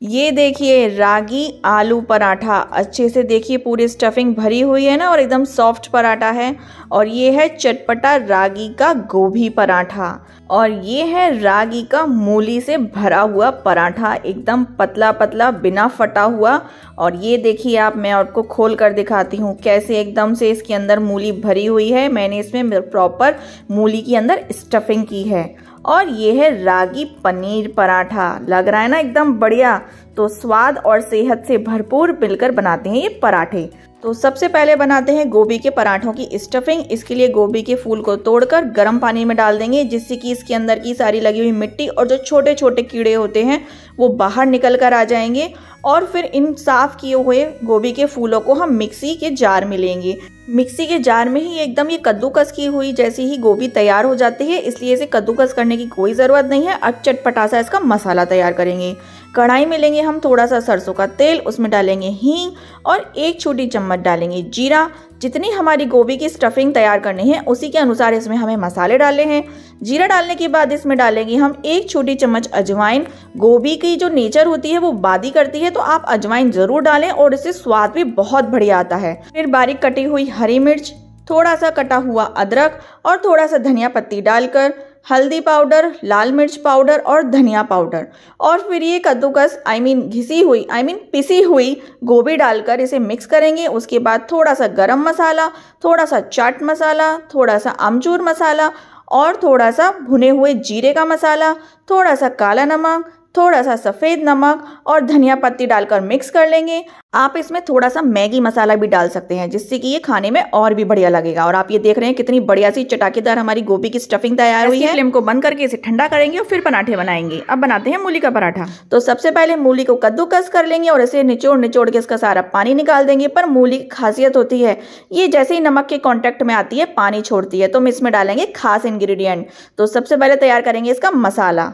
ये देखिए रागी आलू पराठा, अच्छे से देखिए पूरी स्टफिंग भरी हुई है ना और एकदम सॉफ्ट पराठा है। और ये है चटपटा रागी का गोभी पराठा, और ये है रागी का मूली से भरा हुआ पराठा, एकदम पतला पतला बिना फटा हुआ। और ये देखिए मैं आपको खोल कर दिखाती हूँ कैसे एकदम से इसके अंदर मूली भरी हुई है। मैंने इसमें प्रॉपर मूली के अंदर स्टफिंग की है। और ये है रागी पनीर पराठा, लग रहा है ना एकदम बढ़िया। तो स्वाद और सेहत से भरपूर मिलकर बनाते हैं ये पराठे। तो सबसे पहले बनाते हैं गोभी के पराठों की स्टफिंग। इसके लिए गोभी के फूल को तोड़कर गर्म पानी में डाल देंगे, जिससे कि इसके अंदर की सारी लगी हुई मिट्टी और जो छोटे छोटे कीड़े होते हैं वो बाहर निकल कर आ जाएंगे। और फिर इन साफ किए हुए गोभी के फूलों को हम मिक्सी के जार में लेंगे। मिक्सी के जार में ही एकदम ये कद्दूकस की हुई जैसी ही गोभी तैयार हो जाती है, इसलिए इसे कद्दूकस करने की कोई ज़रूरत नहीं है। अब चटपटा सा इसका मसाला तैयार करेंगे। कढ़ाई में लेंगे हम थोड़ा सा सरसों का तेल, उसमें डालेंगे हींग और 1 छोटी चम्मच डालेंगे जीरा। जितनी हमारी गोभी की स्टफिंग तैयार करनी है उसी के अनुसार इसमें हमें मसाले डालने हैं। जीरा डालने के बाद इसमें डालेंगे हम 1 छोटी चम्मच अजवाइन। गोभी की जो नेचर होती है वो बादी करती है, तो आप अजवाइन जरूर डालें और इससे स्वाद भी बहुत बढ़िया आता है। फिर बारीक कटी हुई हरी मिर्च, थोड़ा सा कटा हुआ अदरक और थोड़ा सा धनिया पत्ती डालकर हल्दी पाउडर, लाल मिर्च पाउडर और धनिया पाउडर, और फिर ये कद्दूकस पिसी हुई गोभी डालकर इसे मिक्स करेंगे। उसके बाद थोड़ा सा गरम मसाला, थोड़ा सा चाट मसाला, थोड़ा सा अमचूर मसाला और थोड़ा सा भुने हुए जीरे का मसाला, थोड़ा सा काला नमक, थोड़ा सा सफ़ेद नमक और धनिया पत्ती डालकर मिक्स कर लेंगे। आप इसमें थोड़ा सा मैगी मसाला भी डाल सकते हैं, जिससे कि ये खाने में और भी बढ़िया लगेगा। और आप ये देख रहे हैं कितनी बढ़िया सी चटाकेदार हमारी गोभी की स्टफिंग तैयार हुई है। फ्लेम को बंद करके इसे ठंडा करेंगे और फिर पराठे बनाएंगे। अब बनाते हैं मूली का पराठा। तो सबसे पहले मूली को कद्दूकस कर लेंगे और इसे निचोड़ के इसका सारा पानी निकाल देंगे। पर मूली की खासियत होती है, ये जैसे ही नमक के कॉन्टेक्ट में आती है पानी छोड़ती है, तो हम इसमें डालेंगे खास इंग्रेडिएंट। तो सबसे पहले तैयार करेंगे इसका मसाला।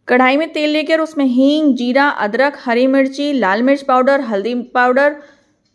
कढ़ाई में तेल लेकर उसमें हींग, जीरा, अदरक, हरी मिर्ची, लाल मिर्च पाउडर, हल्दी पाउडर,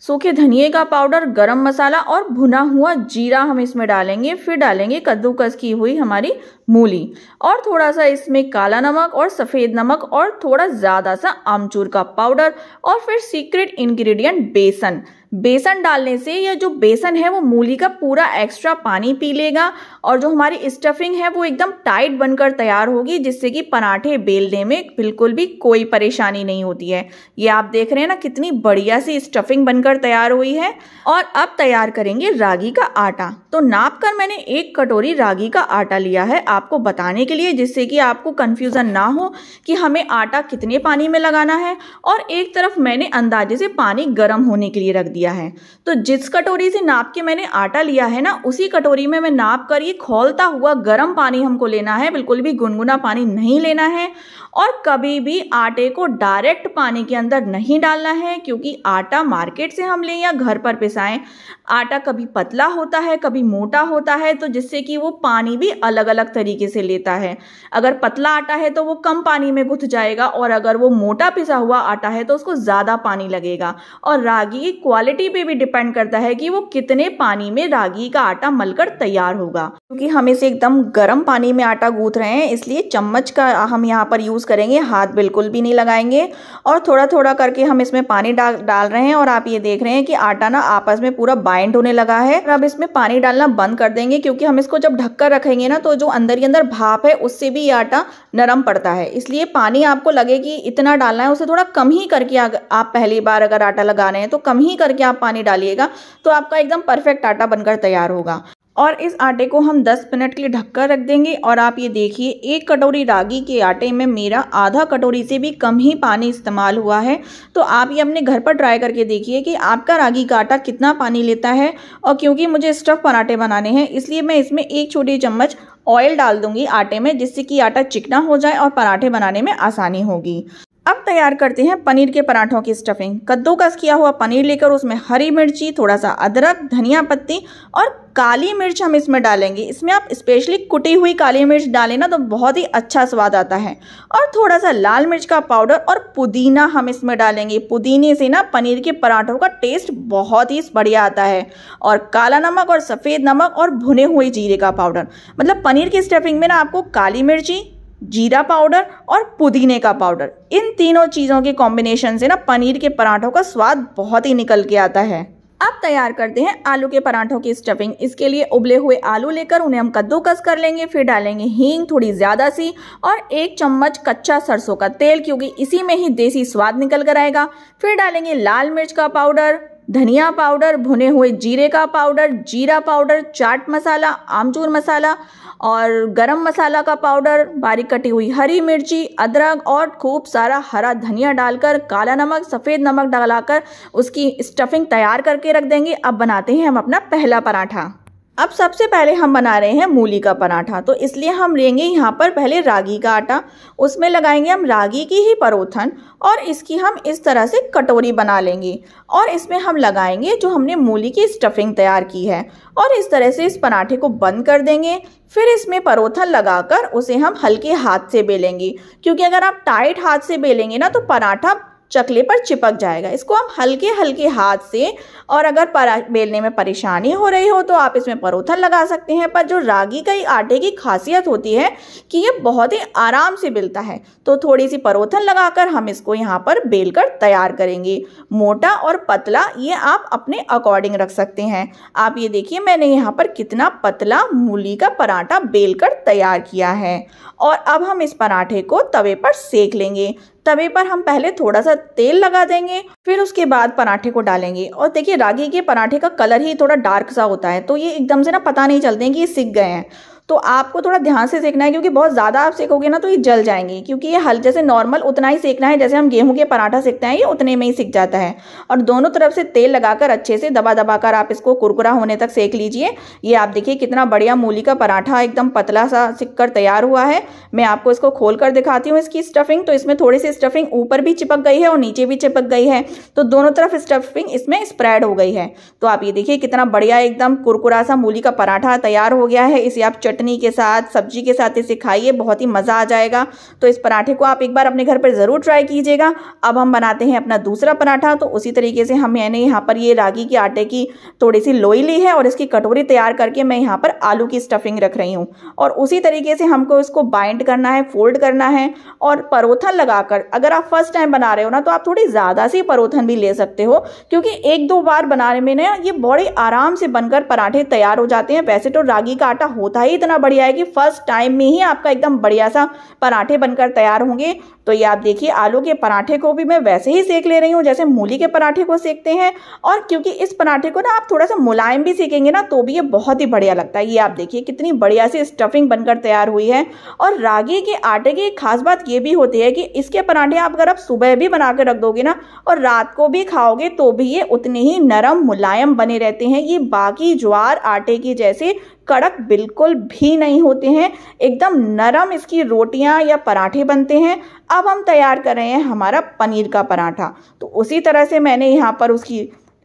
सूखे धनिए का पाउडर, गरम मसाला और भुना हुआ जीरा हम इसमें डालेंगे। फिर डालेंगे कद्दूकस की हुई हमारी मूली और थोड़ा सा इसमें काला नमक और सफ़ेद नमक और थोड़ा ज़्यादा सा आमचूर का पाउडर और फिर सीक्रेट इंग्रेडिएंट बेसन। बेसन डालने से यह जो बेसन है वो मूली का पूरा एक्स्ट्रा पानी पी लेगा और जो हमारी स्टफिंग है वो एकदम टाइट बनकर तैयार होगी, जिससे कि पराठे बेलने में बिल्कुल भी कोई परेशानी नहीं होती है। ये आप देख रहे हैं ना कितनी बढ़िया सी स्टफिंग बनकर तैयार हुई है। और अब तैयार करेंगे रागी का आटा। तो नाप कर मैंने 1 कटोरी रागी का आटा लिया है आपको बताने के लिए, जिससे कि आपको कंफ्यूजन ना हो कि हमें आटा कितने पानी में लगाना है। और एक तरफ मैंने अंदाजे से पानी गर्म होने के लिए रख दिया है। तो जिस कटोरी से नाप के मैंने आटा लिया है ना, उसी कटोरी में मैं नाप कर ये खौलता हुआ गर्म पानी हमको लेना है, बिल्कुल भी गुनगुना पानी नहीं लेना है। और कभी भी आटे को डायरेक्ट पानी के अंदर नहीं डालना है, क्योंकि आटा मार्केट से हम लें या घर पर पिसाएं, आटा कभी पतला होता है कभी मोटा होता है, तो जिससे कि वो पानी भी अलग अलग तरीके से लेता है। अगर पतला आटा है तो वो कम पानी में गुथ जाएगा, और अगर वो मोटा पिसा हुआ आटा है तो उसको ज़्यादा पानी लगेगा। और रागी की क्वालिटी पे भी डिपेंड करता है कि वो कितने पानी में रागी का आटा मलकर तैयार होगा। क्योंकि हम इसे एकदम गर्म पानी में आटा गूंथ रहे हैं, इसलिए चम्मच का हम यहाँ पर यूज़ करेंगे, हाथ बिल्कुल भी नहीं लगाएंगे। और थोड़ा थोड़ा करके हम इसमें पानी डाल रहे हैं। और आप ये देख रहे हैं कि आटा ना आपस में पूरा बाइंड होने लगा है। और अब इसमें पानी डालना बंद कर देंगे, क्योंकि हम इसको जब ढककर रखेंगे ना तो जो अंदर ही अंदर भाप है उससे भी ये आटा नरम पड़ता है। इसलिए पानी आपको लगे कि इतना डालना है, उसे थोड़ा कम ही करके आप पहली बार अगर आटा लगा रहे हैं तो कम ही करके आप पानी डालिएगा, तो आपका एकदम परफेक्ट आटा बनकर तैयार होगा। और इस आटे को हम 10 मिनट के लिए ढककर रख देंगे। और आप ये देखिए 1 कटोरी रागी के आटे में मेरा आधा कटोरी से भी कम ही पानी इस्तेमाल हुआ है। तो आप ये अपने घर पर ट्राई करके देखिए कि आपका रागी का आटा कितना पानी लेता है। और क्योंकि मुझे स्टफ पराठे बनाने हैं, इसलिए मैं इसमें 1 छोटी चम्मच ऑयल डाल दूंगी आटे में, जिससे कि आटा चिकना हो जाए और पराठे बनाने में आसानी होगी। अब तैयार करते हैं पनीर के पराठों की स्टफिंग। कद्दूकस किया हुआ पनीर लेकर उसमें हरी मिर्ची, थोड़ा सा अदरक, धनिया पत्ती और काली मिर्च हम इसमें डालेंगे। इसमें आप स्पेशली कुटी हुई काली मिर्च डालें ना तो बहुत ही अच्छा स्वाद आता है। और थोड़ा सा लाल मिर्च का पाउडर और पुदीना हम इसमें डालेंगे। पुदीने से ना पनीर के पराठों का टेस्ट बहुत ही बढ़िया आता है। और काला नमक और सफ़ेद नमक और भुने हुए जीरे का पाउडर। मतलब पनीर की स्टफिंग में ना आपको काली मिर्ची, जीरा पाउडर और पुदीने का पाउडर। इन तीनों चीज़ों के कॉम्बिनेशन से ना पनीर के पराठों का स्वाद बहुत ही निकल के आता है। अब तैयार करते हैं आलू के पराठों की स्टफिंग। इसके लिए उबले हुए आलू लेकर उन्हें हम कद्दूकस कर लेंगे। फिर डालेंगे हींग थोड़ी ज़्यादा सी और 1 चम्मच कच्चा सरसों का तेल, क्योंकि इसी में ही देसी स्वाद निकल कर आएगा। फिर डालेंगे लाल मिर्च का पाउडर, धनिया पाउडर, भुने हुए जीरे का पाउडर, जीरा पाउडर, चाट मसाला, आमचूर मसाला और गरम मसाला का पाउडर, बारीक कटी हुई हरी मिर्ची, अदरक और खूब सारा हरा धनिया डालकर काला नमक, सफ़ेद नमक डालकर उसकी स्टफिंग तैयार करके रख देंगे। अब बनाते हैं हम अपना पहला पराठा। अब सबसे पहले हम बना रहे हैं मूली का पराठा, तो इसलिए हम लेंगे यहाँ पर पहले रागी का आटा। उसमें लगाएंगे हम रागी की ही परोठन और इसकी हम इस तरह से कटोरी बना लेंगे और इसमें हम लगाएंगे जो हमने मूली की स्टफिंग तैयार की है और इस तरह से इस पराठे को बंद कर देंगे। फिर इसमें परोठन लगाकर उसे हम हल्के हाथ से बेलेंगे, क्योंकि अगर आप टाइट हाथ से बेलेंगे ना तो पराठा चकले पर चिपक जाएगा। इसको हम हल्के हल्के हाथ से, और अगर बेलने में परेशानी हो रही हो तो आप इसमें परोठन लगा सकते हैं। पर जो रागी का आटे की खासियत होती है कि ये बहुत ही आराम से बेलता है, तो थोड़ी सी परोठन लगाकर हम इसको यहाँ पर बेलकर तैयार करेंगे। मोटा और पतला ये आप अपने अकॉर्डिंग रख सकते हैं। आप ये देखिए मैंने यहाँ पर कितना पतला मूली का पराठा बेलकर तैयार किया है। और अब हम इस पराठे को तवे पर सेक लेंगे। तवे पर हम पहले थोड़ा सा तेल लगा देंगे, फिर उसके बाद पराठे को डालेंगे। और देखिए रागी के पराठे का कलर ही थोड़ा डार्क सा होता है, तो ये एकदम से ना पता नहीं चलते हैं कि ये सिक गए हैं। तो आपको थोड़ा ध्यान से सेकना है, क्योंकि बहुत ज़्यादा आप सेकोगे ना तो ये जल जाएंगे। क्योंकि ये जैसे नॉर्मल उतना ही सेकना है जैसे हम गेहूं के पराठा सेकते हैं, ये उतने में ही सिक जाता है। और दोनों तरफ से तेल लगाकर अच्छे से दबा दबा कर आप इसको कुरकुरा होने तक सेक लीजिए। ये आप देखिए कितना बढ़िया मूली का पराठा एकदम पतला सा सिक कर तैयार हुआ है। मैं आपको इसको खोल कर दिखाती हूँ इसकी स्टफिंग। तो इसमें थोड़ी सी स्टफिंग ऊपर भी चिपक गई है और नीचे भी चिपक गई है, तो दोनों तरफ स्टफिंग इसमें स्प्रेड हो गई है। तो आप ये देखिए कितना बढ़िया एकदम कुरकुरा सा मूली का पराठा तैयार हो गया है। इसे आप चटनी के साथ, सब्जी के साथ इसे खाइए, बहुत ही मज़ा आ जाएगा। तो इस पराठे को आप एक बार अपने घर पर ज़रूर ट्राई कीजिएगा। अब हम बनाते हैं अपना दूसरा पराठा। तो उसी तरीके से मैंने यहाँ पर ये रागी के आटे की थोड़ी सी लोई ली है और इसकी कटोरी तैयार करके मैं यहाँ पर आलू की स्टफिंग रख रही हूँ। और उसी तरीके से हमको इसको बाइंड करना है, फोल्ड करना है और परोठन लगाकर, अगर आप फर्स्ट टाइम बना रहे हो ना तो आप थोड़ी ज़्यादा सी परोठन भी ले सकते हो, क्योंकि 1-2 बार बनाने में ना ये बड़े आराम से बनकर पराठे तैयार हो जाते हैं। वैसे तो रागी का आटा होता ही इतना बढ़िया है कि फर्स्ट टाइम में ही आपका एकदम बढ़िया सा पराठे बनकर तैयार होंगे। तो ये आप देखिए आलू के पराठे को भी मैं वैसे ही सेक ले रही हूँ जैसे मूली के पराठे को सेकते हैं। और क्योंकि इस पराठे को ना आप थोड़ा सा मुलायम भी सेकेंगे ना तो भी ये बहुत ही बढ़िया लगता है। ये आप देखिए कितनी बढ़िया सी स्टफिंग बनकर तैयार हुई है। और रागी के आटे की खास बात ये भी होती है कि इसके पराठे अगर आप सुबह भी बना के रख दोगे ना और रात को भी खाओगे तो भी ये उतने ही नरम मुलायम बने रहते हैं। ये बाकी ज्वार आटे की जैसे कड़क बिल्कुल भी नहीं होते हैं, एकदम नरम इसकी रोटियां या पराठे बनते हैं। अब हम तैयार कर रहे हैं हमारा पनीर का पराठा। तो उसी तरह से मैंने यहाँ पर उसकी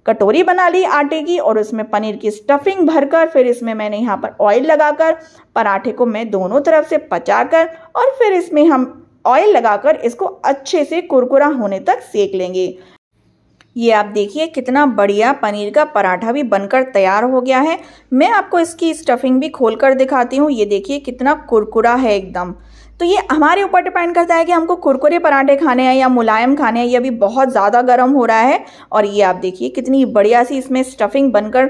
कटोरी बना ली आटे की और उसमें पनीर की स्टफिंग भरकर, फिर इसमें मैंने यहाँ पर ऑयल लगाकर पराठे को मैं दोनों तरफ से पचाकर और फिर इसमें हम ऑयल लगाकर इसको अच्छे से कुरकुरा होने तक सेक लेंगे। ये आप देखिए कितना बढ़िया पनीर का पराठा भी बनकर तैयार हो गया है। मैं आपको इसकी स्टफिंग भी खोलकर दिखाती हूँ। ये देखिए कितना कुरकुरा है एकदम। तो ये हमारे ऊपर डिपेंड करता है कि हमको कुरकुरे पराठे खाने हैं या मुलायम खाने हैं। ये अभी बहुत ज़्यादा गर्म हो रहा है और ये आप देखिए कितनी बढ़िया सी इसमें स्टफिंग बनकर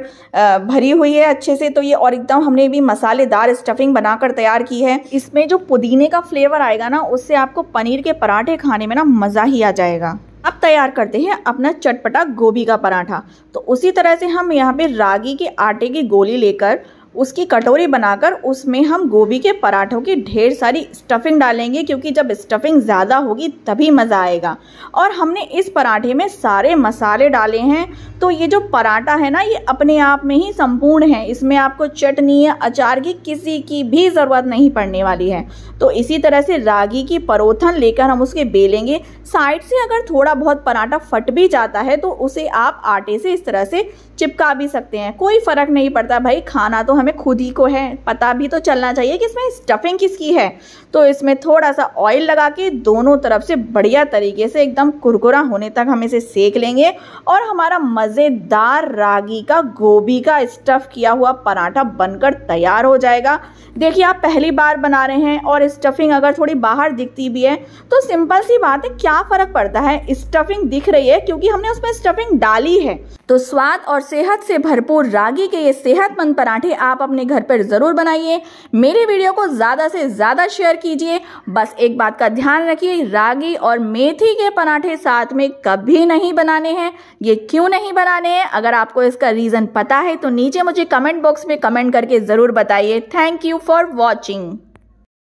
भरी हुई है अच्छे से। तो ये और एकदम हमने भी मसालेदार स्टफिंग बनाकर तैयार की है। इसमें जो पुदीने का फ्लेवर आएगा ना उससे आपको पनीर के पराठे खाने में ना मज़ा ही आ जाएगा। अब तैयार करते हैं अपना चटपटा गोभी का पराठा। तो उसी तरह से हम यहाँ पे रागी के आटे की गोली लेकर उसकी कटोरी बनाकर उसमें हम गोभी के पराठों की ढेर सारी स्टफिंग डालेंगे, क्योंकि जब स्टफिंग ज़्यादा होगी तभी मज़ा आएगा। और हमने इस पराठे में सारे मसाले डाले हैं, तो ये जो पराठा है ना ये अपने आप में ही संपूर्ण है। इसमें आपको चटनी या अचार की किसी की भी ज़रूरत नहीं पड़ने वाली है। तो इसी तरह से रागी की परोठन लेकर हम उसके बेलेंगे। साइड से अगर थोड़ा बहुत पराठा फट भी जाता है तो उसे आप आटे से इस तरह से चिपका भी सकते हैं, कोई फर्क नहीं पड़ता भाई, खाना तो हमें खुद ही को है, पता भी तो चलना चाहिए कि इसमें स्टफिंग किसकी है। तो इसमें थोड़ा सा ऑयल लगा के दोनों तरफ से बढ़िया तरीके से एकदम कुरकुरा होने तक हम इसे सेक लेंगे और हमारा मज़ेदार रागी का गोभी का स्टफ किया हुआ पराठा बनकर तैयार हो जाएगा। देखिए आप पहली बार बना रहे हैं और स्टफिंग अगर थोड़ी बाहर दिखती भी है तो सिंपल सी बात है, क्या फ़र्क पड़ता है, स्टफिंग दिख रही है क्योंकि हमने उसमें स्टफिंग डाली है। तो स्वाद और सेहत से भरपूर रागी के ये सेहतमंद पराठे आप अपने घर पर ज़रूर बनाइए। मेरे वीडियो को ज़्यादा से ज़्यादा शेयर कीजिए। बस एक बात का ध्यान रखिए, रागी और मेथी के पराठे साथ में कभी नहीं बनाने हैं। ये क्यों नहीं बनाने हैं, अगर आपको इसका रीज़न पता है तो नीचे मुझे कमेंट बॉक्स में कमेंट करके ज़रूर बताइए। Thank you for watching.